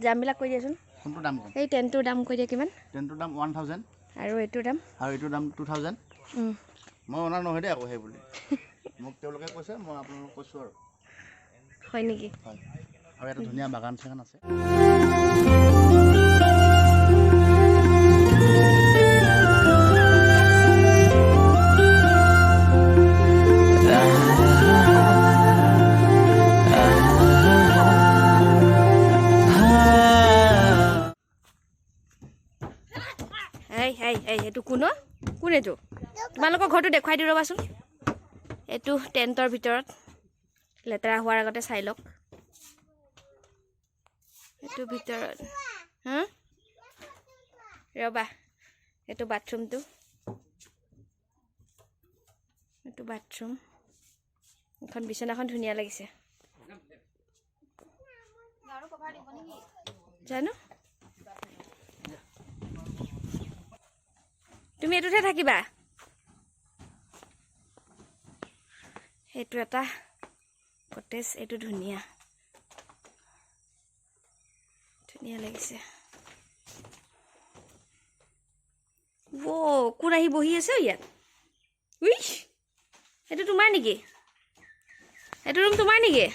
দামবিলাক কৈ দিয়াচোন। কোনটো দাম কম? এই টেণ্টটোৰ দাম কৈ দিয়া কিমান? টেণ্টটোৰ দাম 1000 আৰু এইটোৰ দাম? আৰু এইটোৰ দাম 2000। মই অনা নহয় দেই আকৌ সেই বুলি মোক তেওঁলোকে কৈছে, মই আপোনালোকক কৈছোঁ আৰু। হয় নেকি? হয়। আৰু এটা ধুনীয়া বাগান চাগান আছে। এইটো কোন এইটো? তোমালোকৰ ঘৰটো দেখুৱাই দি ৰ'বাচোন। এইটো টেণ্টৰ ভিতৰত লেতেৰা হোৱাৰ আগতে চাই লওক। এইটো ভিতৰত ৰ'বা, এইটো বাথৰুমটো। এইটো বাথৰুম। এখন বিচনাখন ধুনীয়া লাগিছে। জানো তুমি এইটোতহে থাকিবা। এইটো এটা কটেজ, এইটো ধুনীয়া ধুনীয়া লাগিছে। কোন আহি বহি আছে ইয়াত? উইচ, এইটো তোমাৰ নেকি? এইটো ৰুম তোমাৰ নেকি?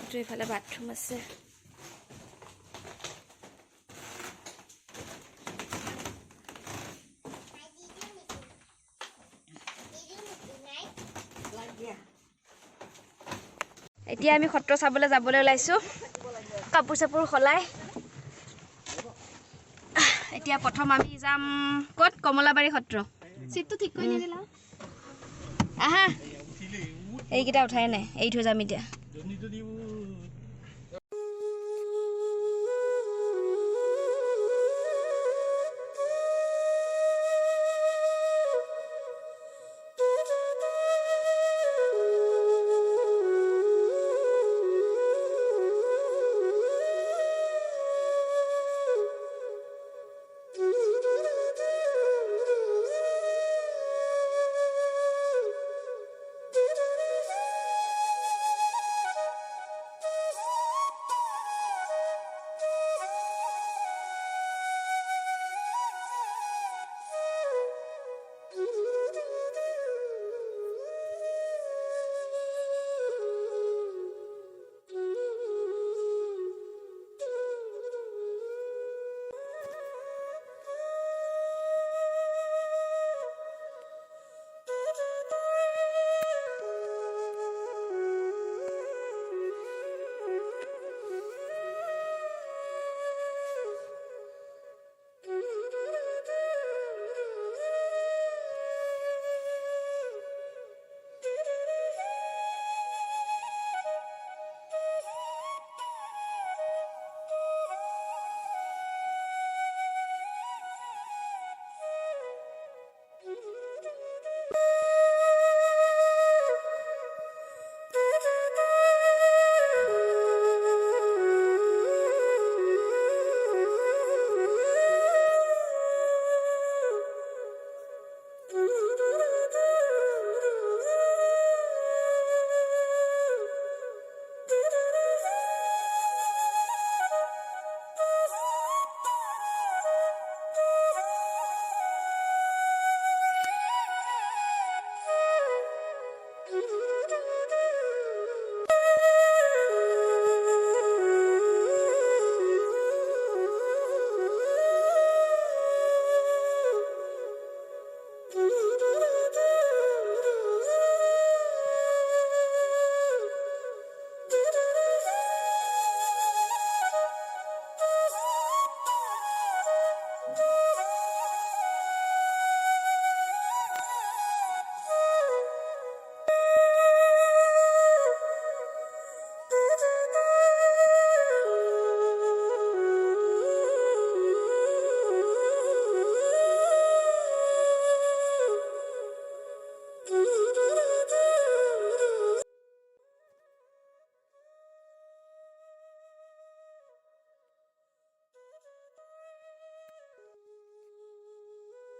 এইটো এইফালে বাথৰুম আছে। এতিয়া আমি সত্ৰ চাবলৈ যাবলৈ ওলাইছোঁ, কাপোৰ চাপোৰ সলাই। এতিয়া প্ৰথম আমি যাম ক'ত? কমলাবাৰী সত্ৰ। চিটটো ঠিক কৰি নিদিলা। আহা, এইকেইটা উঠাই নাই, এৰি থৈ যাম এতিয়া।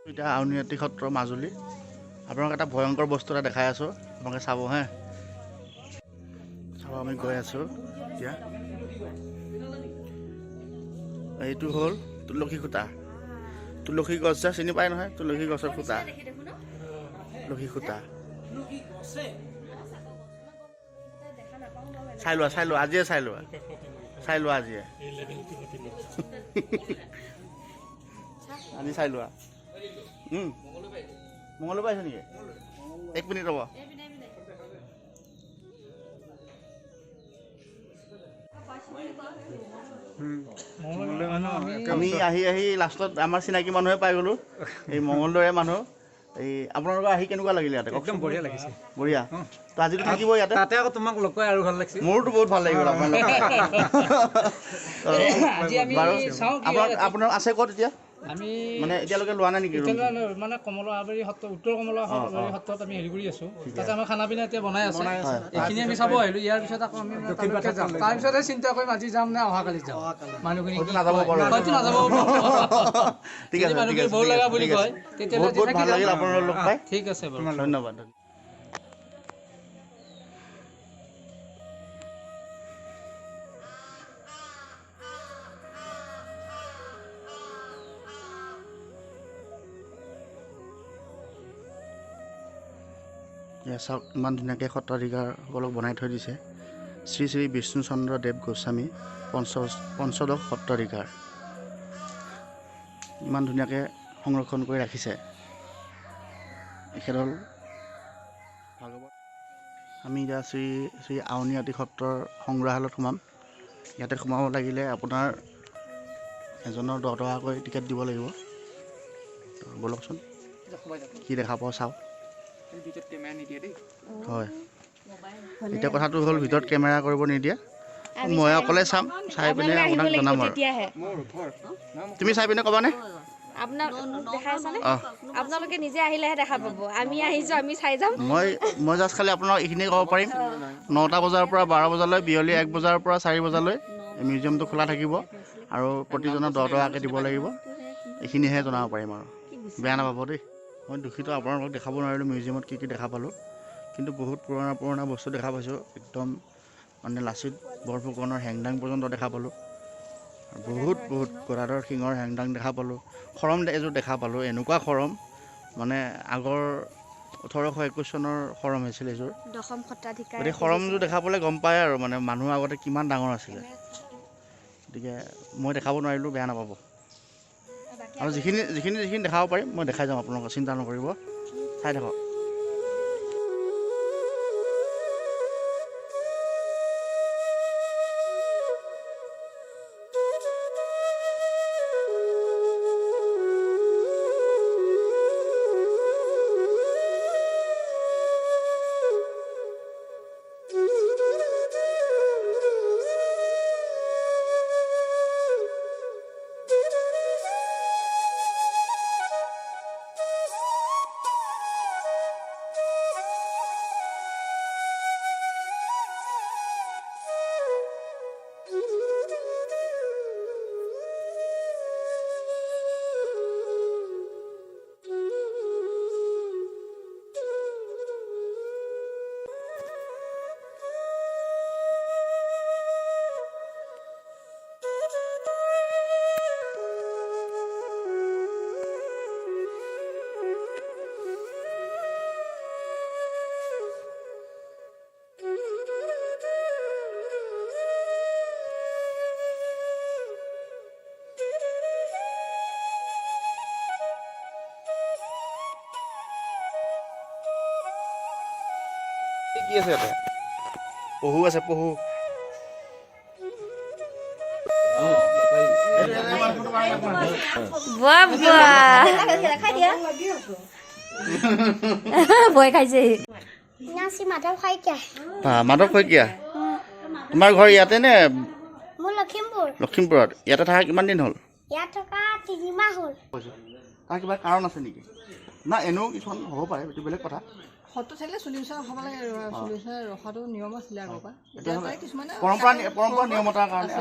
এটা আউনীআটী সত্ৰ মাজুলী আপোনাক এটা ভয়ংকৰ বস্তু এটা দেখাই আছোঁ আপোনালোকে চাব হে আমি গৈ আছোঁ এতিয়া। এইটো হ'ল তুলসী খুঁটা। তুলসী গছ যে চিনি পায় নহয়, তুলসী গছৰ খুঁটা, তুলসী খুঁটা। চাই লোৱা আজিয়ে চাই লোৱা আজিয়ে আজি চাই লোৱা। মঙলবাৰ আহিছে নেকি? 1 মিনিট ৰ'ব। আমি আহি লাষ্টত আমাৰ চিনাকি মানুহে পাই গ'লো, এই মঙলদৈৰে মানুহ। এই আপোনালোকৰ আহি কেনেকুৱা লাগিলে ইয়াতে? একদম বঢ়িয়া লাগিছে। বঢ়িয়া। তো আজিতো থাকিব ইয়াতে? তাতে আকৌ তোমাক লগ পাই আৰু ভাল লাগিছে। মোৰতো বহুত ভাল লাগি গ'ল আপোনালোক। বাৰু আপোনাৰ আছে ক'ত এতিয়া? আমি মানে এতিয়ালৈকে লোৱা নাই নেকি? মানে কমলাবাৰী সত্ৰ, উত্তৰ কমলাবাৰী সত্ৰত আমি হেৰি কৰি আছোঁ। তাতে আমাৰ খানা পিনা এতিয়া বনাই আছে। এইখিনি আমি চাব আহিলোঁ। ইয়াৰ পিছত আকৌ আমি তালৈকে যাম। তাৰপিছতে চিন্তা কৰিম আজি যাম নে অহাকালি যাম। মানুহখিনি নাযাব পাৰোঁ, হয়তো নাযাব ঠিক আছে, মানুহখিনি বৰ লগা বুলি কয় তেতিয়াহ'লে বহুত ভাল লাগিল আপোনালোক লগ পাই। ঠিক আছে বাৰু, ধন্যবাদ। চাওক ইমান ধুনীয়াকৈ সত্ৰাধিকাৰসকলক বনাই থৈ দিছে। শ্ৰী শ্ৰী বিষ্ণুচন্দ্ৰ দেৱ গোস্বামী পঞ্চদশ সত্ৰাধিকাৰ। ইমান ধুনীয়াকৈ সংৰক্ষণ কৰি ৰাখিছে। এখেত হ'ল ভাগৱত। আমি এতিয়া শ্ৰী শ্ৰী আউনীআটী সত্ৰৰ সংগ্ৰহালয়ত সোমাম। ইয়াতে সোমাব লাগিলে আপোনাৰ এজনৰ 10 টকাকৈ টিকেট দিব লাগিব। ব'লকচোন কি দেখা পাওঁ চাওঁ। হয়, এতিয়া কথাটো হ'ল ভিতৰত কেমেৰা কৰিব নিদিয়ে। মই অকলে চাম, চাই পিনে আপোনাক জনাম আৰু। তুমি চাই পিনে ক'বানে? আপোনালোকে নিজে আহিলেহে দেখা পাব। আমি আহিছোঁ, আমি চাই যাম। মই জাষ্ট খালি আপোনাক এইখিনিয়ে ক'ব পাৰিম, 9টা বজাৰ পৰা 12 বজালৈ, বিয়লি 1 বজাৰ পৰা 4 বজালৈ মিউজিয়ামটো খোলা থাকিব আৰু প্ৰতিজনৰ 10 টকাকৈ দিব লাগিব। এইখিনিহে জনাব পাৰিম আৰু, বেয়া নাপাব দেই। মই দুখিত আপোনালোকক দেখাব নোৱাৰিলোঁ মিউজিয়ামত কি কি দেখা পালোঁ, কিন্তু বহুত পুৰণা বস্তু দেখা পাইছোঁ। একদম মানে লাচিত বৰফুকনৰ হেংদাং পৰ্যন্ত দেখা পালোঁ। বহুত গদাধৰ সিংহৰ হেংদাং দেখা পালোঁ। খৰম এযোৰ দেখা পালোঁ, এনেকুৱা খৰম মানে আগৰ 1821 চনৰ খৰম হৈছিল এযোৰ। দশম সত্ৰাধিকাৰ। গতিকে খৰমযোৰ দেখা পালে গম পায় আৰু মানে মানুহৰ আগতে কিমান ডাঙৰ আছিলে। গতিকে মই দেখাব নোৱাৰিলোঁ, বেয়া নাপাব। আৰু যিখিনি দেখাব পাৰিম মই দেখাই যাম আপোনালোকক, চিন্তা নকৰিব, চাই থাকক। কি আছে ইয়াতে? পহু আছে, পহু। ভয় খাইছে। মাধৱ শইকীয়া, তোমাৰ ঘৰ ইয়াতে নে? লখিমপুৰত। ইয়াতে থকা কিমান দিন হ'ল? ইয়াত থকা 3 মাহ হ'ল। তাৰ কিবা কাৰণ আছে নেকি? না এনেও কিছুমান হ'ব পাৰে, এইটো বেলেগ কথা। সত্ৰ থাকিলে চলিউচন হ'ব লাগে, চলিউচন ৰখাটো নিয়ম আছিলে আগৰ পৰা। পৰম্পৰা নিয়মতাৰ কাৰণে